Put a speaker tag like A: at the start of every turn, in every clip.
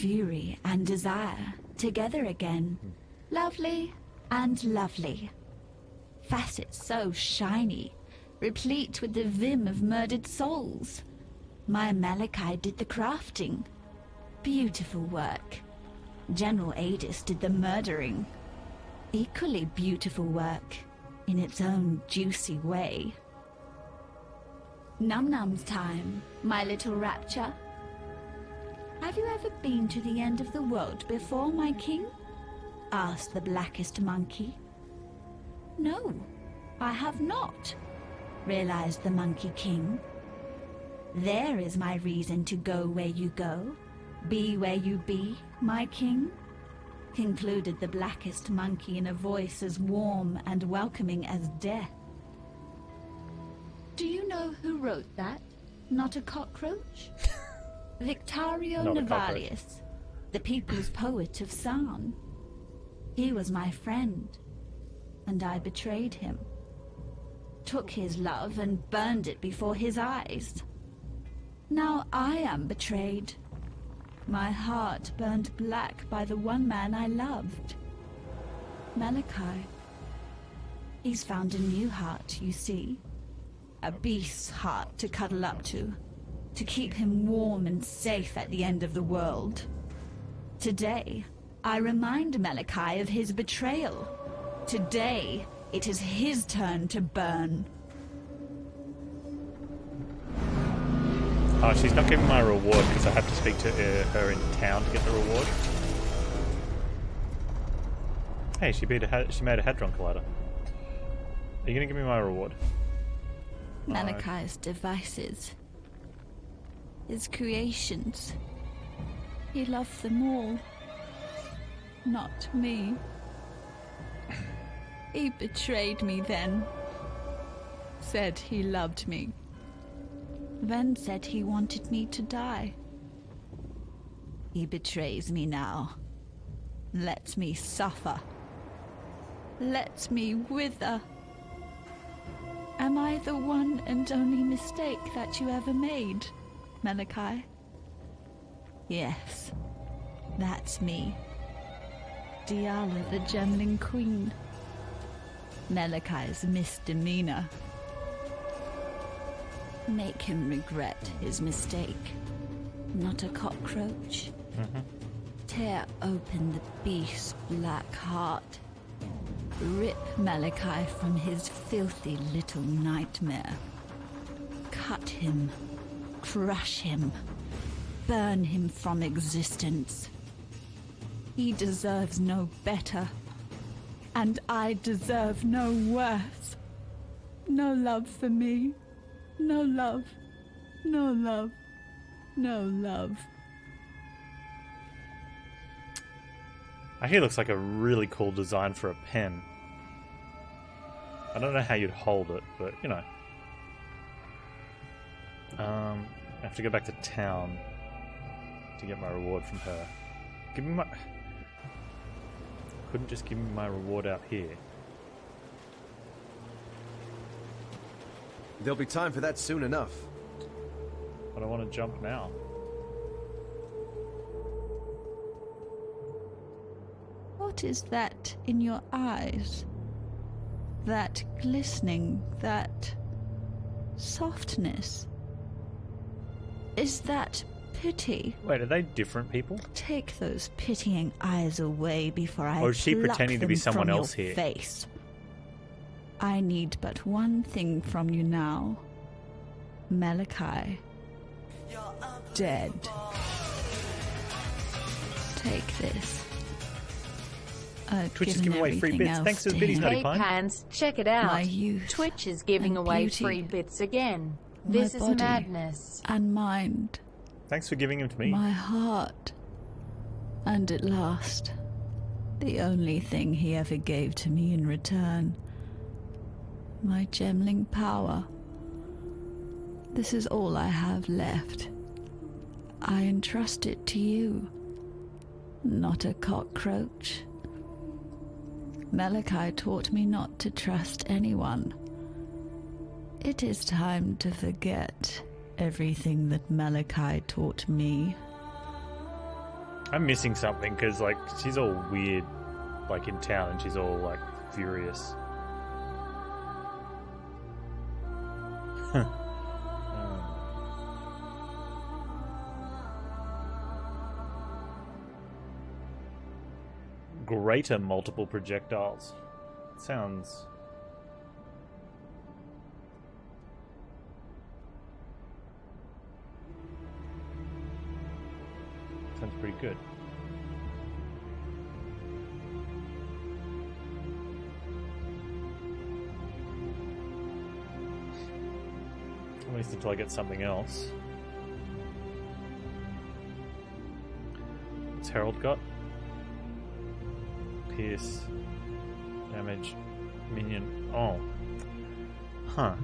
A: fury and desire together again. Lovely and lovely. Facets so shiny, replete with the vim of murdered souls. My Malachi did the crafting. Beautiful work. General Adis did the murdering. Equally beautiful work, in its own juicy way. Num-num's time, my little rapture. Have you ever been to the end of the world before, my king? Asked the blackest monkey. No, I have not, realized the Monkey King. There is my reason to go where you go, be where you be, my king, concluded the blackest monkey in a voice as warm and welcoming as death. Do you know who wrote that? Not a cockroach? Victario Navalius, the people's poet of Sarn. He was my friend, and I betrayed him. Took his love and burned it before his eyes. Now I am betrayed. My heart burned black by the one man I loved. Malachi. He's found a new heart, you see. A beast's heart to cuddle up to keep him warm and safe at the end of the world. Today, I remind Malachi of his betrayal. Today, it is his turn to burn.
B: Oh, she's not giving my reward because I have to speak to her in town to get the reward. Hey, she made a Hadron Collider. Are you going to give me my reward?
A: Malachi's devices. His creations. He loved them all. Not me. He betrayed me then. Said he loved me. Then said he wanted me to die. He betrays me now. Lets me suffer. Lets me wither. Am I the one and only mistake that you ever made, Malachi? Yes, that's me. Diala the Gemling Queen. Malachi's misdemeanor. Make him regret his mistake. Not a cockroach. Tear open the beast's black heart. Rip Malachi from his filthy little nightmare. Cut him. Crush him. Burn him from existence. He deserves no better. And I deserve no worse. No love for me. No love. No love. No love.
B: He looks like a really cool design for a pen. I don't know how you'd hold it, but you know. I have to go back to town to get my reward from her. Give me my... Couldn't just give me my reward out here.
C: There'll be time for that soon enough.
B: But I want to jump now.
A: What is that in your eyes? That glistening, that softness? Is that pity?
B: Wait, are they different people?
A: Take those pitying eyes away before I
B: Or is she
A: pluck
B: pretending to be
A: them
B: someone
A: from
B: else
A: your
B: here?
A: Face. I need but one thing from you now. Malachi. Dead. Take this.
B: Twitch is giving away free bits. Thanks for the biddies, Nutty
D: Hey
B: Pine.
D: Panz, check it out.
A: My youth
D: Twitch is giving
A: and
D: away
A: beauty.
D: free bits again.
A: My
D: This is
A: body
D: madness.
A: and mind.
B: Thanks for giving them to me.
A: My heart. And at last, the only thing he ever gave to me in return. My gemling power. This is all I have left. I entrust it to you. Not a cockroach. Malachi taught me not to trust anyone. It is time to forget everything that Malachi taught me.
B: I'm missing something because, like, she's all weird, like, in town, and she's all, like, furious. Greater multiple projectiles. Sounds pretty good. At least until I get something else. What's Herald got? Pierce. Damage. Minion. Oh. Huh.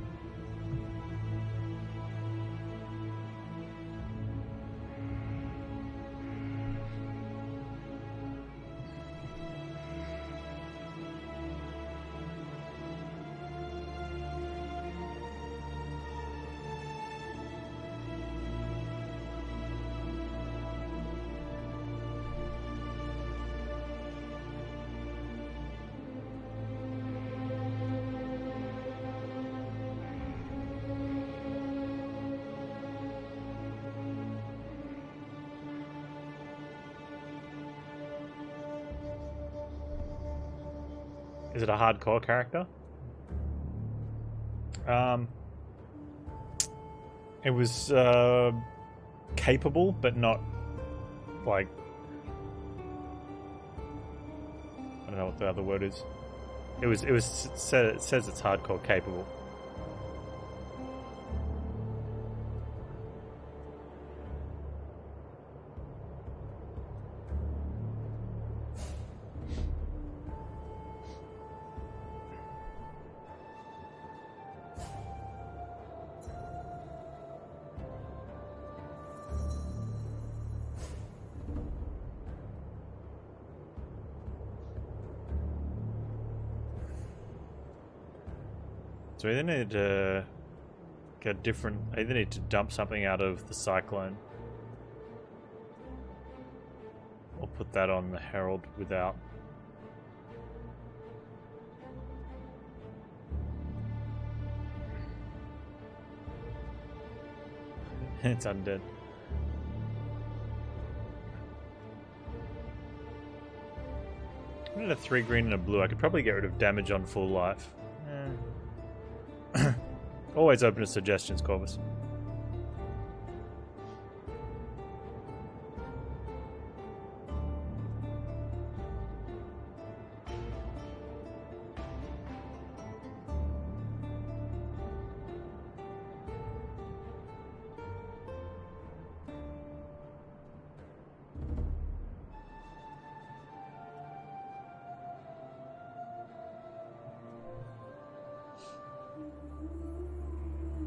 B: Is it a hardcore character? It was capable, but not like, I don't know what the other word is. It says it's hardcore capable. So I either need to get different. I either need to dump something out of the cyclone, or put that on the Herald without. It's undead. I need a 3 green and a blue. I could probably get rid of damage on full life. Always open to suggestions, Corvus.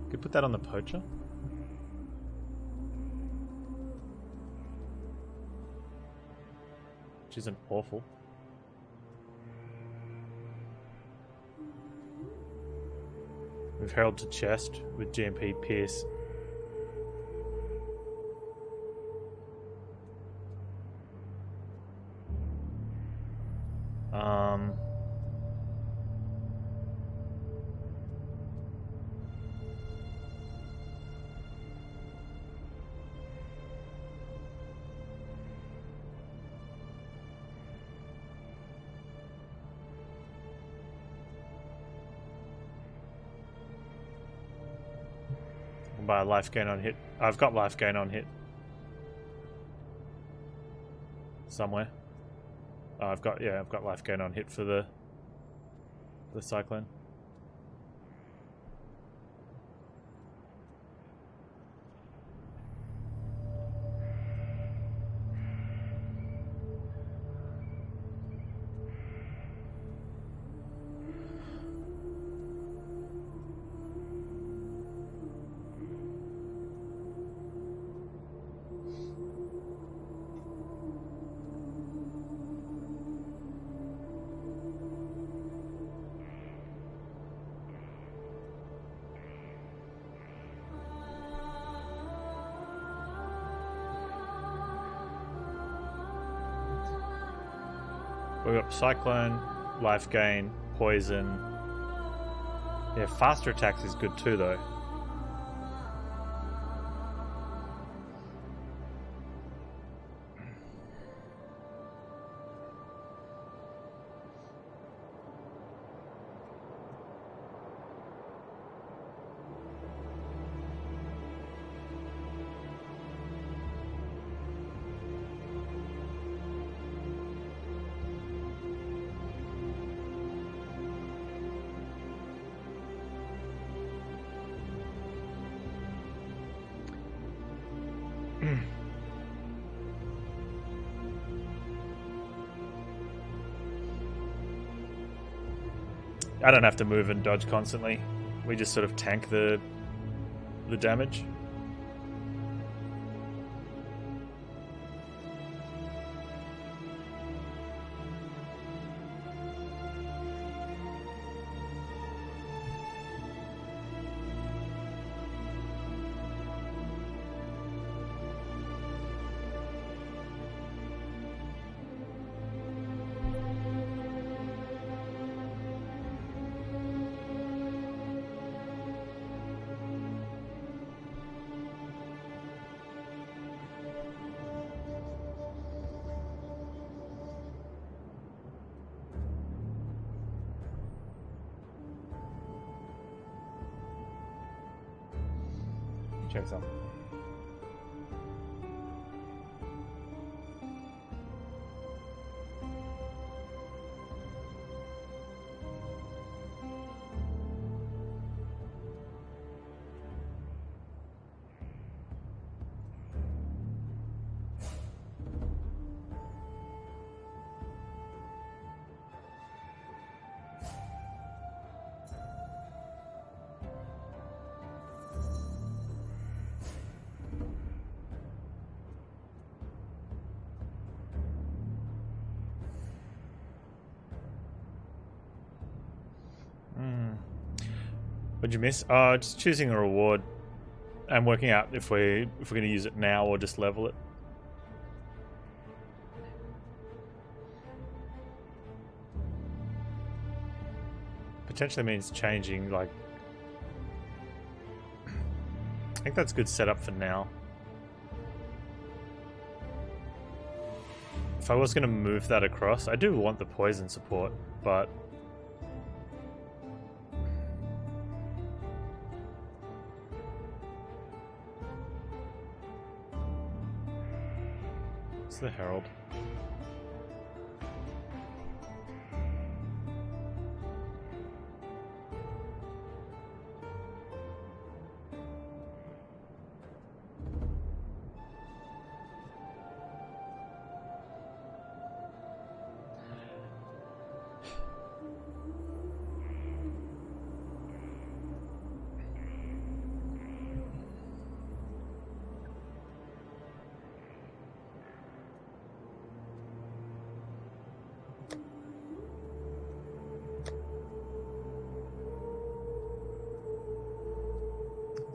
B: Could put that on the poacher. Which isn't awful. Move Herald to chest with GMP Pierce. By life gain on hit. I've got life gain on hit. Somewhere. Oh, I've got life gain on hit for the cyclone. we got Cyclone, Life Gain, Poison. Yeah, faster attacks is good too, though. I don't have to move and dodge constantly. We just sort of tank the damage. Check some. What'd you miss? Just choosing a reward and working out if we're going to use it now or just level it. Potentially means changing, like... I think that's good setup for now. If I was going to move that across, I do want the poison support, but... It's the Herald.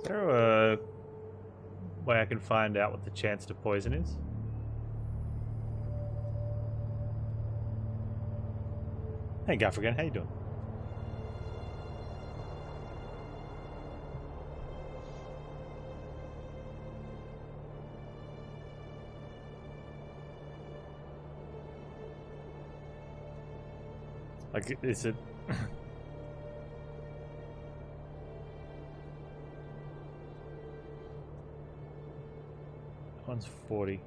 B: Is there a way I can find out what the chance to poison is? Hey Gaffigan, how you doing? Like, is it... One's 40.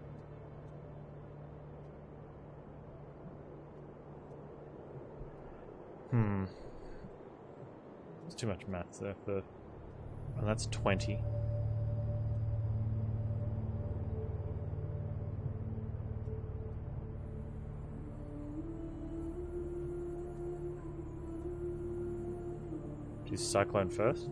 B: There's too much maths there for... And that's 20. Do Cyclone first.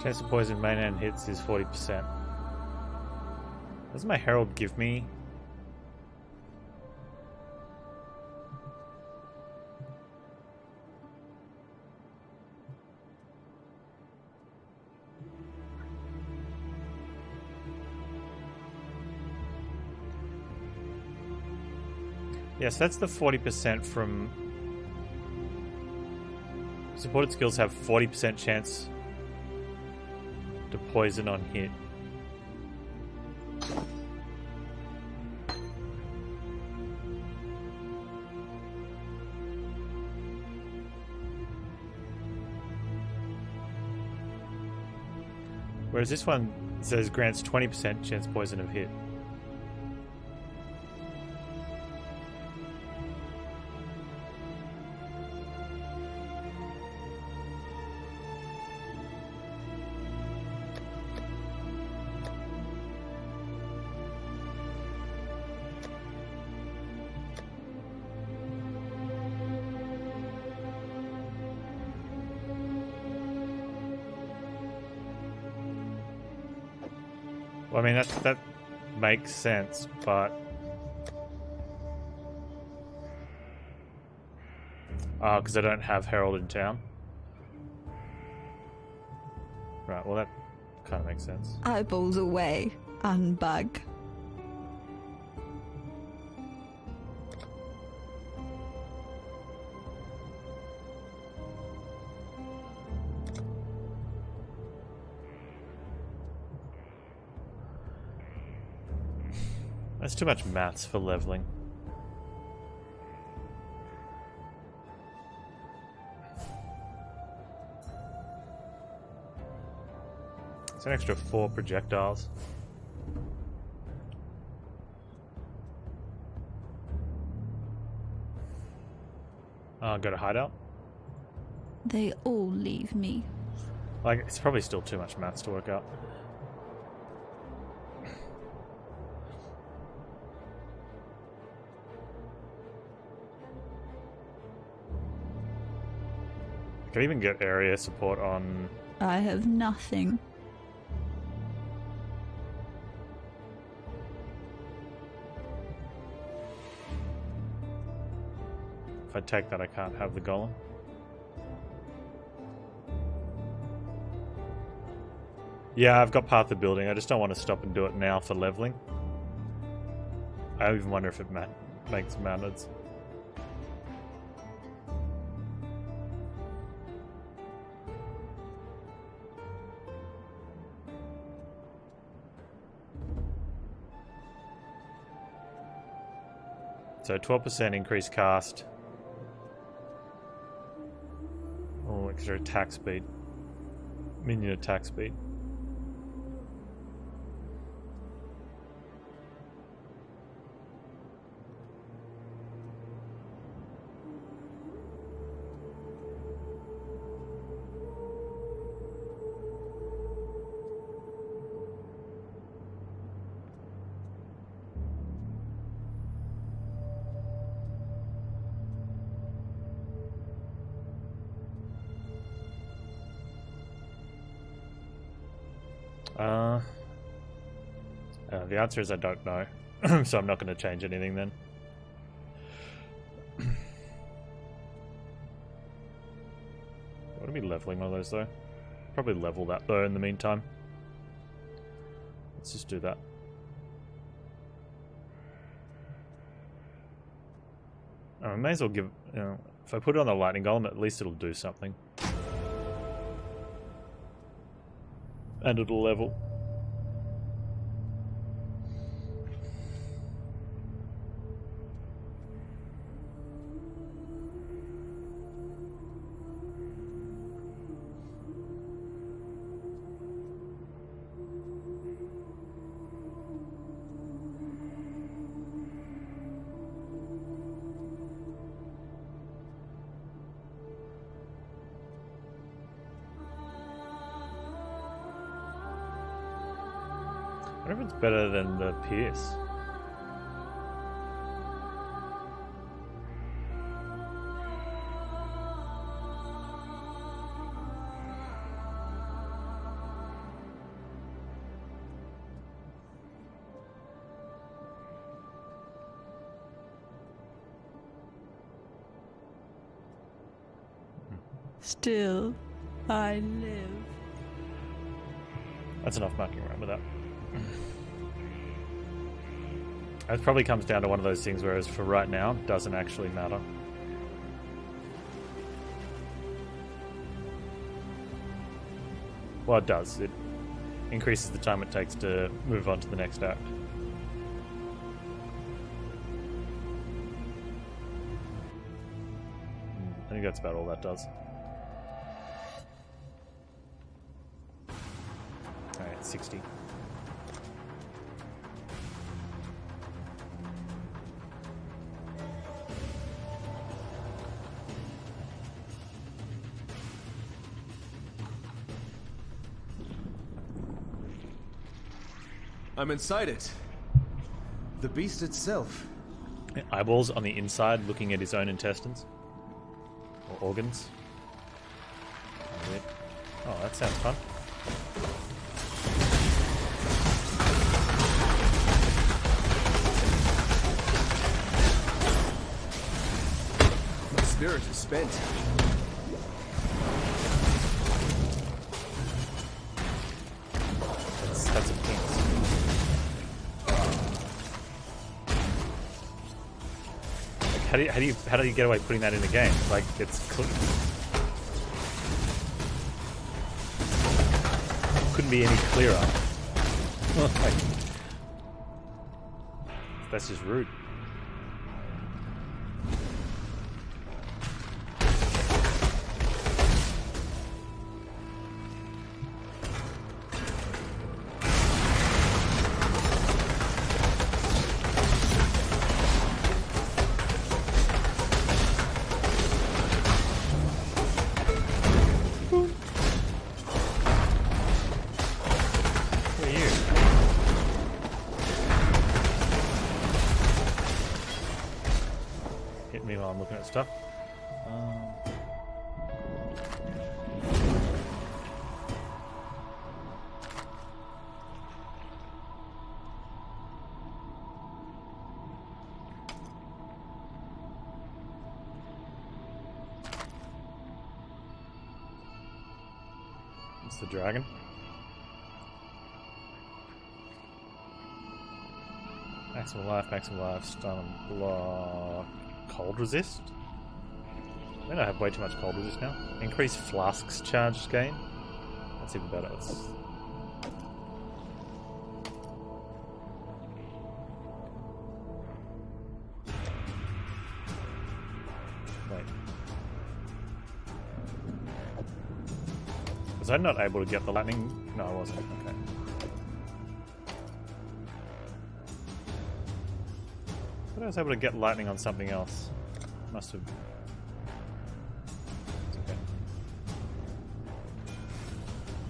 B: Chance of poison main and hits is 40%. Does my Herald give me? Yes, that's the 40% from... Supported skills have 40% chance to poison on hit. Whereas this one says grants 20% chance poison of hit. Well, I mean, that makes sense, but... Oh, because I don't have Herald in town. Right, well that kind of makes sense.
A: Eyeballs away and bug.
B: That's too much maths for leveling. It's an extra 4 projectiles. Go to hideout?
A: They all leave me.
B: Like, it's probably still too much maths to work out. I could even get area support on...
A: I have nothing.
B: If I take that, I can't have the golem. Yeah, I've got Path of Building. I just don't want to stop and do it now for leveling. I even wonder if it makes mountains. So 12% increased cast. Oh, extra attack speed. Minion attack speed. The answer is I don't know, so I'm not going to change anything then. I want to be leveling one of those though. Probably level that though in the meantime. Let's just do that. I may as well give, you know, if I put it on the lightning golem, at least it'll do something. And it'll level. I wonder if it's better than the Pierce.
A: Still, I live.
B: That's enough mucking around with that. It probably comes down to one of those things whereas for right now, it doesn't actually matter. Well, it does. It increases the time it takes to move on to the next act. I think that's about all that does. Alright, 60.
C: I'm inside it. The beast itself.
B: Eyeballs on the inside looking at his own intestines. Or organs. Oh, that sounds fun.
C: My spirit is spent.
B: That's a penis. Like, how do you get away putting that in the game? Like, it's couldn't be any clearer. Like, that's just rude. Stuff. It's the dragon. Maximum life, stun and block. Cold resist? I think I have way too much cold resist now. Increase flasks charge gain. That's even better. Wait. Was I not able to get the lightning? No, I wasn't. Okay. I thought I was able to get lightning on something else. Must have.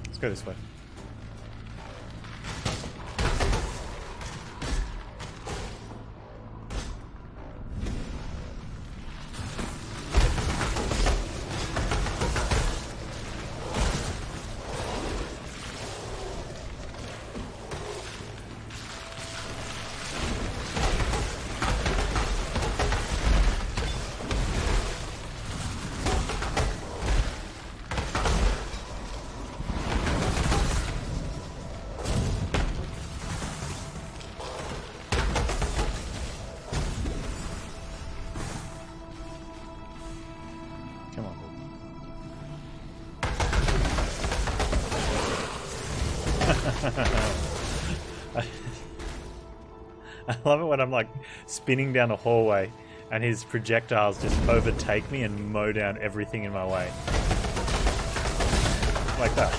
B: Let's go this way. I love it when I'm like spinning down a hallway and his projectiles just overtake me and mow down everything in my way. Like that.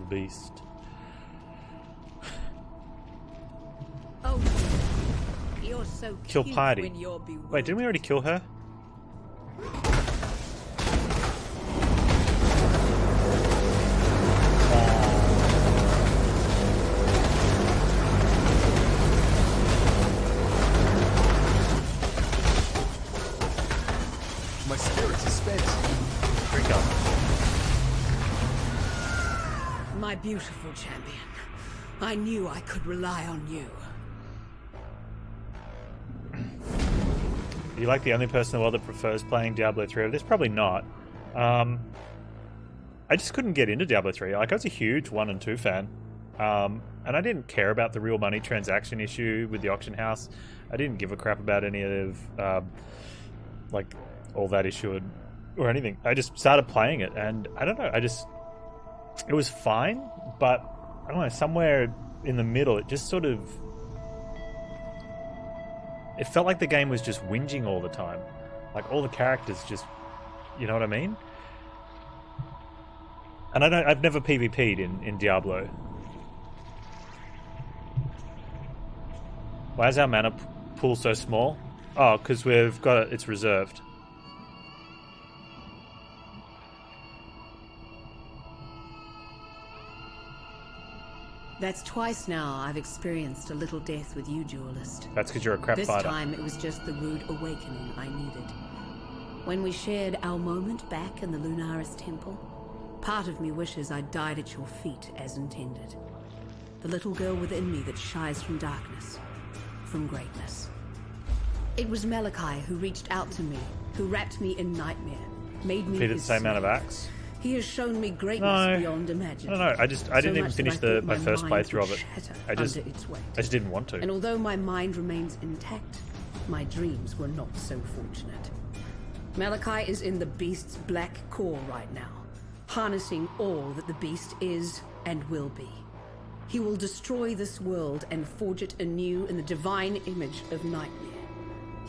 B: the beast.
E: Oh, you're so
B: Kill
E: cute
B: Piety.
E: when you're bewildered.
B: Wait, didn't we already kill her?
C: My spirit is spent.
B: Drink up.
E: My beautiful champion. I knew I could rely on you.
B: Are you like the only person in the world that prefers playing Diablo 3 over this? Probably not. I just couldn't get into Diablo 3. Like, I was a huge 1 and 2 fan. And I didn't care about the real money transaction issue with the auction house. I didn't give a crap about any of, like, all that issue or anything. I just started playing it, and I don't know, it was fine, but I don't know, somewhere in the middle, it just sort of, it felt like the game was just whinging all the time. Like, all the characters just, you know what I mean? And I've never PvP'd in Diablo. Why is our mana pool so small? Oh, because we've got it's reserved.
E: That's twice now I've experienced a little death with you, duelist.
B: That's because you're a crap
E: This
B: fighter.
E: time it was just the rude awakening I needed. When we shared our moment back in the Lunaris Temple, part of me wishes I'd died at your feet as intended. The little girl within me that shies from darkness, from greatness. It was Malachi who reached out to me, who wrapped me in nightmare, made me
B: Repeated the
E: his
B: same amount of
E: slave.
B: acts.
E: He has shown me greatness
B: No.
E: beyond imagining.
B: No, I didn't even finish my first playthrough of it. I just didn't want to.
E: And although my mind remains intact, my dreams were not so fortunate. Malachi is in the beast's black core right now, harnessing all that the beast is and will be. He will destroy this world and forge it anew in the divine image of nightmare.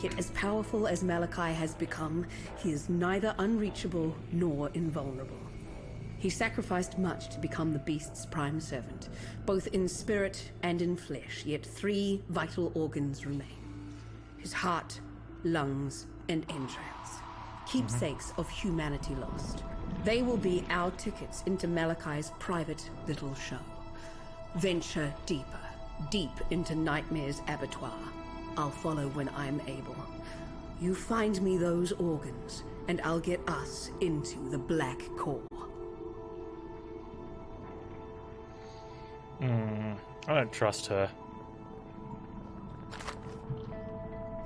E: Yet as powerful as Malachi has become, he is neither unreachable nor invulnerable. He sacrificed much to become the beast's prime servant, both in spirit and in flesh, yet 3 vital organs remain. His heart, lungs, and entrails. Keepsakes of humanity lost. They will be our tickets into Malachi's private little show. Venture deeper, deep into Nightmare's abattoir. I'll follow when I'm able. You find me those organs, and I'll get us into the black core.
B: I don't trust her.